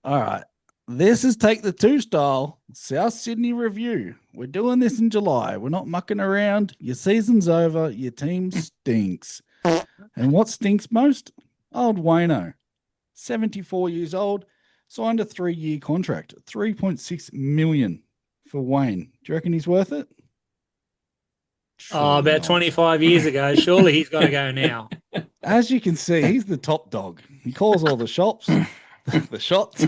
All right. This is Take the Two style South Sydney review. We're doing this in July. We're not mucking around. Your season's over. Your team stinks. And what stinks most? Old Wayno, 74 years old, signed a 3-year contract, 3.6 million for Wayne. Do you reckon he's worth it? Oh, Surely about not. 25 years ago. Surely he's got to go now. As you can see, he's the top dog. He calls all the shops, the shots,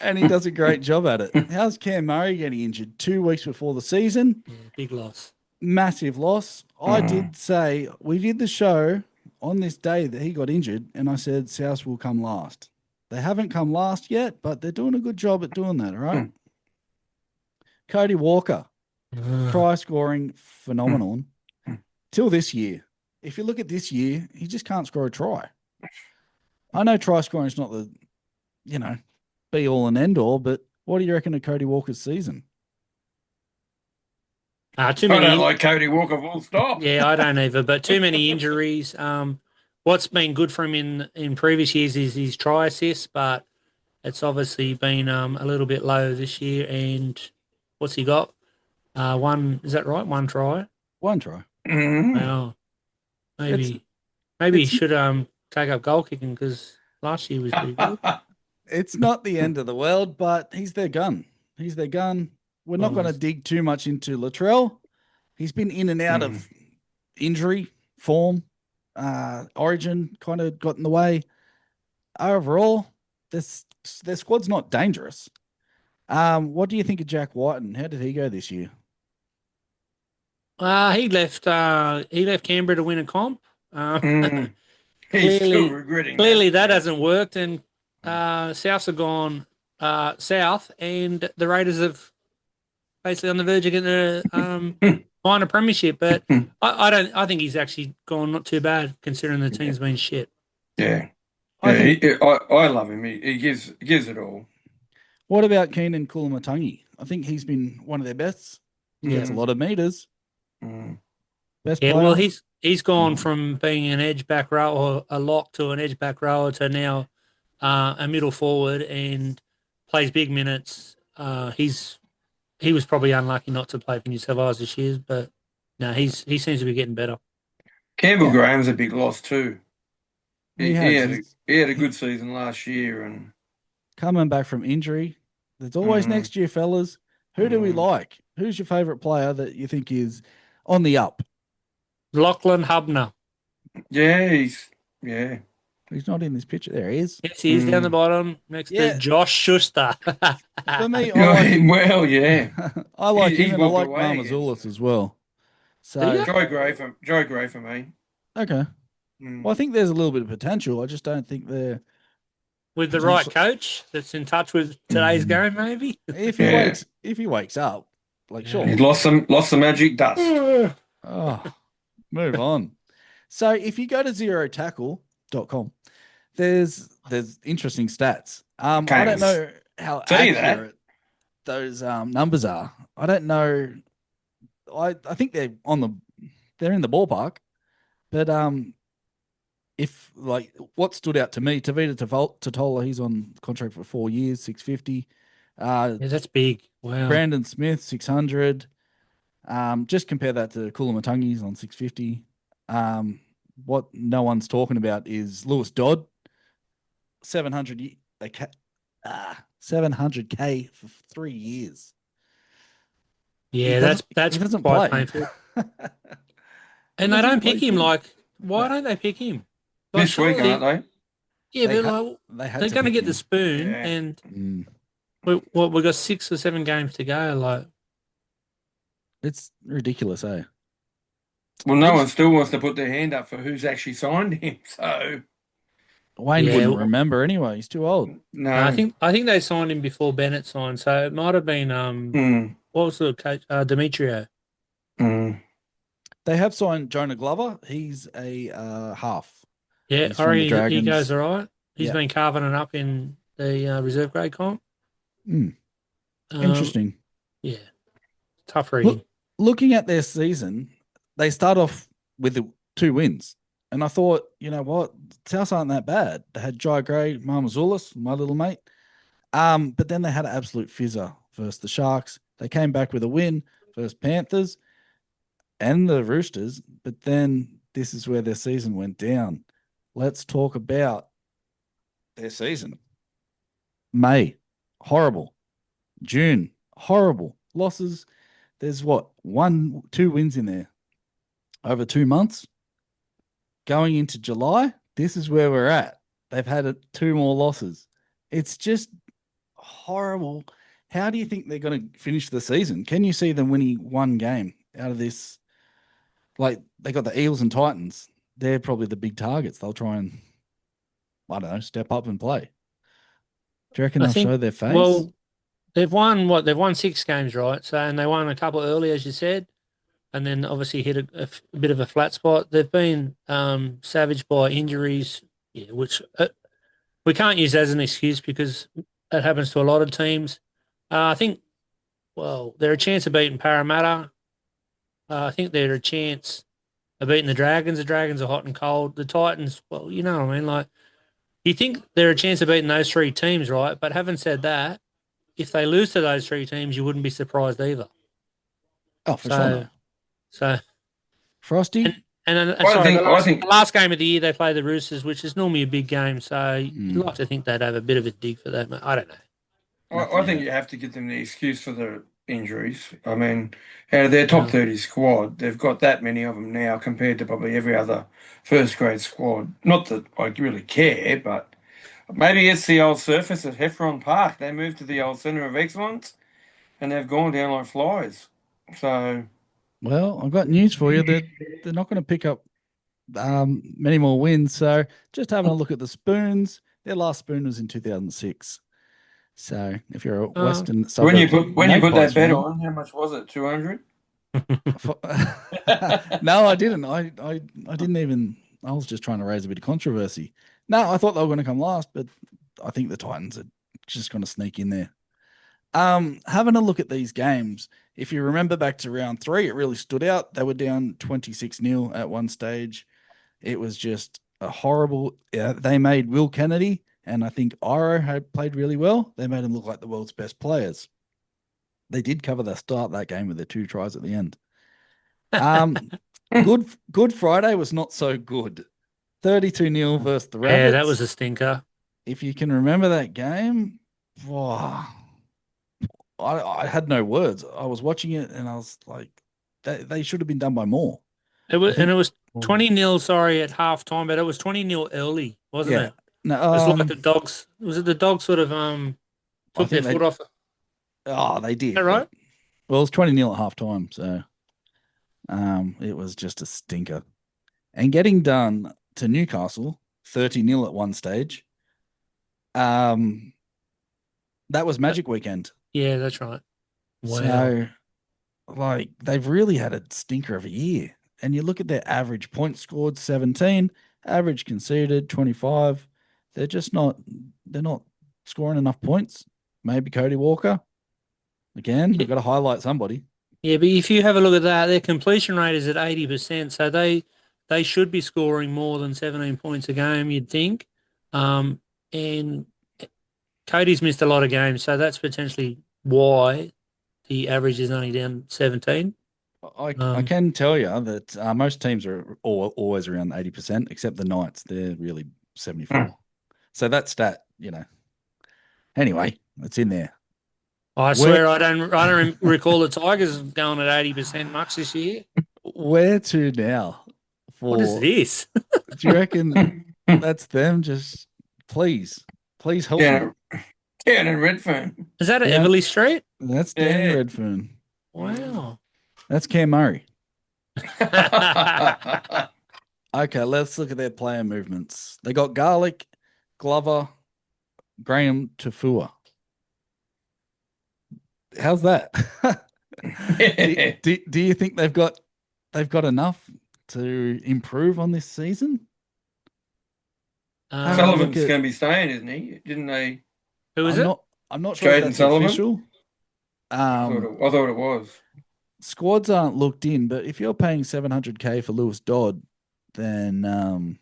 and he does a great job at it. How's Cam Murray getting injured 2 weeks before the season? Yeah, big loss. Massive loss. I did say we did the show on this day that he got injured, and I said South will come last. They haven't come last yet, but they're doing a good job at doing that. All right. Cody Walker, try scoring phenomenon till this year. If you look at this year, he just can't score a try. I know try scoring is not the, be all and end all, but what do you reckon of Cody Walker's season? Too I don't many. like Cody Walker full stop. Yeah, I don't either. But too many injuries. What's been good for him in previous years is his try assists, but it's obviously been a little bit low this year. And what's he got? One, is that right? One try. One try. Wow. Maybe he should take up goal kicking because last year was pretty good. It's not the end of the world, but he's their gun. He's their gun. We're not going to dig too much into Latrell. He's been in and out of injury, form, origin kind of got in the way. Overall, their squad's not dangerous. What do you think of Jack Whiten? How did he go this year? He left Canberra to win a comp. He's still regretting clearly that hasn't worked, and Souths have gone south, and the Raiders have basically on the verge of getting a minor premiership. But I think he's actually gone not too bad considering the team's been shit. Yeah, I love him. He gives it all. What about Keenan Kulumatangi? I think he's been one of their best. He gets a lot of meters. Best player. Well, he's gone from being an edge back row or a lock to an edge back rower to now a middle forward and plays big minutes. He was probably unlucky not to play for New South Wales this year, but no, he seems to be getting better. Campbell Graham's a big loss too. He had a good He- season last year, and coming back from injury. There's always next year, fellas. Who do we like? Who's your favourite player that you think is on the up? Lachlan Hubner. He's not in this picture. There he is. Yes, he is down the bottom next to Josh Schuster. For me, I like him, I like him, and I like away Marmazoulis as well. So Joe Gray for me. Okay. Well, I think there's a little bit of potential. I just don't think they're with the right coach that's in touch with today's game, maybe. If he wakes up, sure. He's lost some magic dust. Move on. So if you go to zerotackle.com, there's interesting stats. I don't know how accurate those numbers are. I don't know. I think they're in the ballpark, but if what stood out to me, Tavita Totola, he's on contract for 4 years, 650. That's big. Wow. Brandon Smith, 600. Just compare that to Kulumatangi's on 650. What no one's talking about is Lewis Dodd, 700K for 3 years. Yeah, that's quite painful. And they don't pick him. Why don't they pick him? This week, aren't they? Yeah, they're going to get the spoon, and we've got 6 or 7 games to go. It's ridiculous, eh? Well, no one still wants to put their hand up for who's actually signed him. So Wayne wouldn't remember anyway. He's too old. No, I think they signed him before Bennett signed, so it might have been what was the coach? Demetrio. They have signed Jonah Glover. He's a half. Yeah, he goes all right. He's been carving it up in the reserve grade comp. Interesting. Yeah, tough reading. Looking at their season, they start off with 2 wins. And I thought, you know what, South aren't that bad. They had Jai Gray, Marmazulis, my little mate. But then they had an absolute fizzer versus the Sharks. They came back with a win versus Panthers and the Roosters. But then this is where their season went down. Let's talk about their season. May, horrible. June, horrible. Losses. There's what, 2 wins in there over 2 months. Going into July, this is where we're at. They've had 2 more losses. It's just horrible. How do you think they're going to finish the season? Can you see them winning 1 game out of this? Like, they got the Eels and Titans. They're probably the big targets. They'll try and, I don't know, step up and play. Do you reckon they'll show their face? Well, they've won what? They've won 6 games, right? So, and they won a couple early, as you said, and then obviously hit a bit of a flat spot. They've been savaged by injuries, which we can't use as an excuse because that happens to a lot of teams. I think, well, they're a chance of beating Parramatta. I think they're a chance of beating the Dragons. The Dragons are hot and cold. The Titans, well, you know what I mean? Like, you think they're a chance of beating those 3 teams, right? But having said that, if they lose to those 3 teams, you wouldn't be surprised either. Oh, for sure. So, Frosty? The last game of the year they play the Roosters, which is normally a big game. So you'd like to think they'd have a bit of a dig for that. I don't know. I think you have to give them the excuse for the injuries. I mean, out of their top 30 squad, they've got that many of them now compared to probably every other first-grade squad. Not that I really care, but maybe it's the old surface at Heffron Park. They moved to the old Centre of Excellence, and they've gone down like flies. So, well, I've got news for you. They're not going to pick up many more wins. So, just having a look at the spoons. Their last spoon was in 2006. So, if you're a Western when you put that bet on, how much was it? 200? No, I didn't. I didn't even. I was just trying to raise a bit of controversy. No, I thought they were going to come last, but I think the Titans are just going to sneak in there. Having a look at these games, if you remember back to round 3, it really stood out. They were down 26-0 at one stage. It was just a horrible. They made Will Kennedy and I think Iro had played really well. They made him look like the world's best players. They did cover the start of that game with their 2 tries at the end. Good Friday was not so good. 32-0 versus the Rabbits. Yeah, that was a stinker. If you can remember that game, wow. I had no words. I was watching it and I was like, they should have been done by more. It was 20-0, sorry, at halftime, but it was 20-0 early, wasn't it? No, it was like the Dogs. Was it the Dogs sort of took their foot off? Oh, they did. Is that right? Well, it was 20-0 at halftime, so it was just a stinker. And getting done to Newcastle 30-0 at one stage. That was Magic Weekend. Yeah, that's right. Wow. So, like, they've really had a stinker of a year. And you look at their average points scored, 17, average conceded, 25. They're not scoring enough points. Maybe Cody Walker. Again, we've got to highlight somebody. Yeah, but if you have a look at that, their completion rate is at 80%. So they should be scoring more than 17 points a game, you'd think. And Cody's missed a lot of games, so that's potentially why the average is only down 17. I can tell you that most teams are always around 80%, except the Knights. They're really 74. So that stat, Anyway, it's in there. I swear I don't recall the Tigers going at 80% much this year. Where to now? What is this? Do you reckon that's them? Just please help me. Down in Redfern. Is that at Everleigh Street? That's down in Redfern. Wow. That's Cam Murray. Okay, let's look at their player movements. They got Garlick, Glover, Graham Tafua. How's that? do you think they've got enough to improve on this season? Sullivan's going to be staying, isn't he? Didn't they? Who is it? I'm not sure if that's official. I thought it was. Squads aren't looked in, but if you're paying $700K for Lewis Dodd, then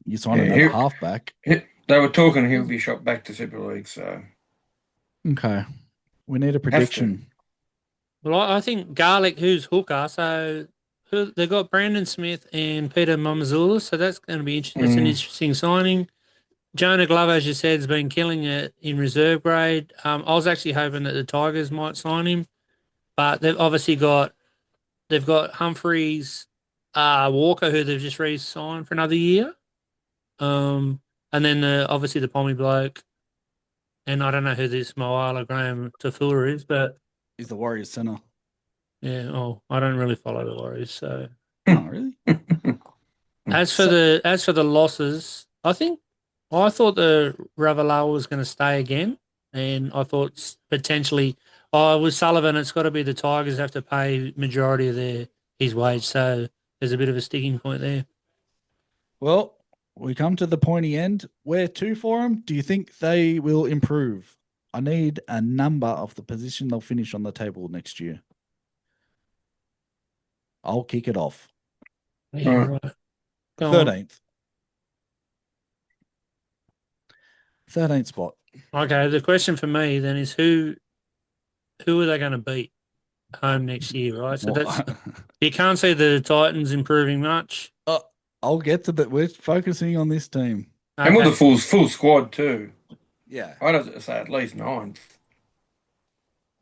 you sign Yeah, another here- halfback. They were talking he'll be shot back to Super League, so Okay. We need a prediction. Well, I think Garlic, who's hooker, so they've got Brandon Smith and Peter Mamazula, so that's going to be interesting. That's an interesting signing. Jonah Glover, as you said, has been killing it in reserve grade. I was actually hoping that the Tigers might sign him, but they've obviously got Humphreys, Walker, who they've just re-signed for another year, and then obviously the Pommy bloke, and I don't know who this Moala Graham Tafua is, but He's the Warriors center. yeah, I don't really follow the Warriors, so. Oh, really? As for the losses, I thought the Ravalawa was going to stay again, and I thought potentially, with Sullivan, it's got to be the Tigers have to pay majority of his wage, so there's a bit of a sticking point there. Well, we come to the pointy end. Where to for them? Do you think they will improve? I need a number of the position they'll finish on the table next year. I'll kick it off. Yeah, right. Go on. 13th. 13th spot. Okay, the question for me then is who are they going to beat home next year, right? So that's you can't see the Titans improving much. I'll get to that. We're focusing on this team. and with the full squad too. Yeah. I'd say at least 9th.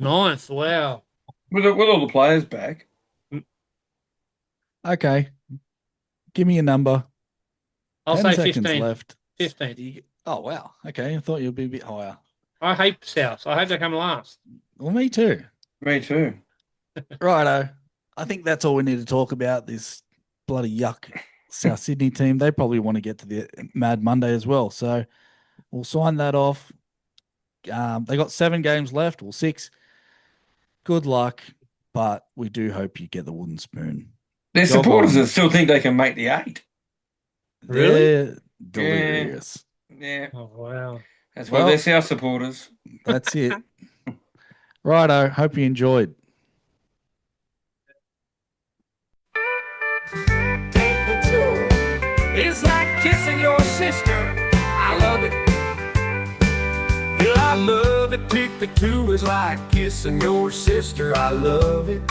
9th, wow. With all the players back. Okay. Give me a number. I'll 10 say seconds 15. left. 15. Oh, wow. Okay. I thought you'd be a bit higher. I hate South. I hope they come last. Well, me too. Me too. Righto. I think that's all we need to talk about. This bloody yuck South Sydney team. They probably want to get to the Mad Monday as well. So we'll sign that off. They got 7 games left, or 6. Good luck, but we do hope you get the wooden spoon. Their Job supporters on. that still think they can make the 8. Really? They're delirious. Yeah, Oh, wow. that's why Well- they're South supporters. That's it. Righto. Hope you enjoyed. It's like kissing your sister. I love it. Yeah, I love it. Take me two is like kissing your sister. I love it.